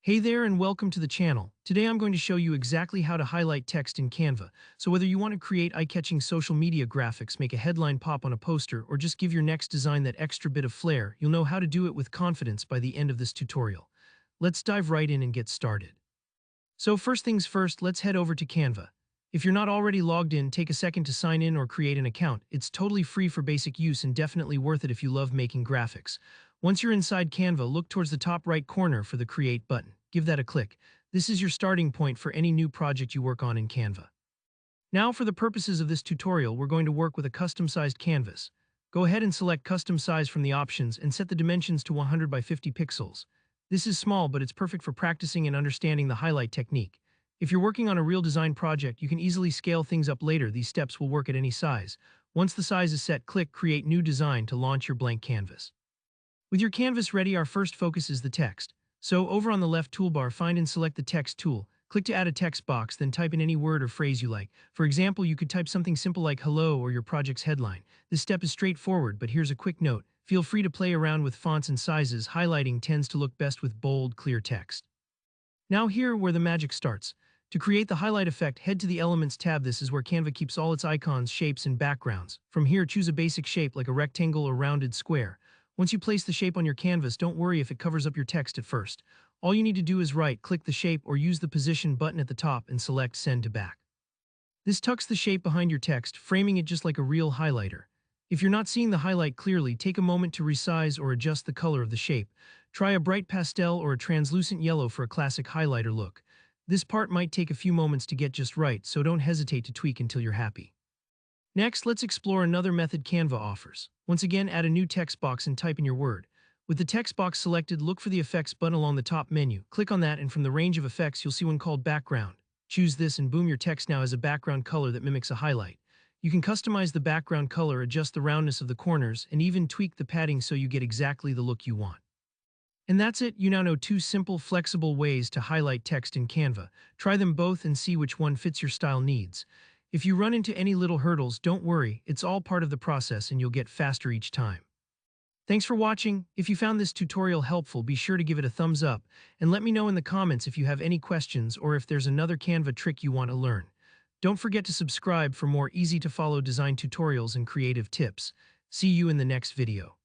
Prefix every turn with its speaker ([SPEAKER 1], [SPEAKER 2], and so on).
[SPEAKER 1] Hey there and welcome to the channel. Today I'm going to show you exactly how to highlight text in Canva. So whether you want to create eye-catching social media graphics, make a headline pop on a poster, or just give your next design that extra bit of flair, you'll know how to do it with confidence by the end of this tutorial. Let's dive right in and get started. So first things first, let's head over to Canva. If you're not already logged in, take a second to sign in or create an account. It's totally free for basic use and definitely worth it if you love making graphics. Once you're inside Canva, look towards the top right corner for the Create button. Give that a click. This is your starting point for any new project you work on in Canva. Now, for the purposes of this tutorial, we're going to work with a custom-sized canvas. Go ahead and select Custom Size from the options and set the dimensions to 100 by 50 pixels. This is small, but it's perfect for practicing and understanding the highlight technique. If you're working on a real design project, you can easily scale things up later. These steps will work at any size. Once the size is set, click Create New Design to launch your blank canvas. With your canvas ready, our first focus is the text. So over on the left toolbar, find and select the text tool. Click to add a text box, then type in any word or phrase you like. For example, you could type something simple like hello or your project's headline. This step is straightforward, but here's a quick note. Feel free to play around with fonts and sizes. Highlighting tends to look best with bold, clear text. Now here where the magic starts. To create the highlight effect, head to the Elements tab. This is where Canva keeps all its icons, shapes, and backgrounds. From here, choose a basic shape like a rectangle or rounded square. Once you place the shape on your canvas, don't worry if it covers up your text at first. All you need to do is right-click the shape or use the Position button at the top and select Send to Back. This tucks the shape behind your text, framing it just like a real highlighter. If you're not seeing the highlight clearly, take a moment to resize or adjust the color of the shape. Try a bright pastel or a translucent yellow for a classic highlighter look. This part might take a few moments to get just right, so don't hesitate to tweak until you're happy. Next, let's explore another method Canva offers. Once again, add a new text box and type in your word. With the text box selected, look for the Effects button along the top menu. Click on that, and from the range of effects, you'll see one called Background. Choose this, and boom, your text now has a background color that mimics a highlight. You can customize the background color, adjust the roundness of the corners, and even tweak the padding so you get exactly the look you want. And that's it. You now know two simple, flexible ways to highlight text in Canva. Try them both and see which one fits your style needs. If you run into any little hurdles, don't worry. It's all part of the process and you'll get faster each time. Thanks for watching. If you found this tutorial helpful, be sure to give it a thumbs up and let me know in the comments if you have any questions or if there's another Canva trick you want to learn. Don't forget to subscribe for more easy-to-follow design tutorials and creative tips. See you in the next video.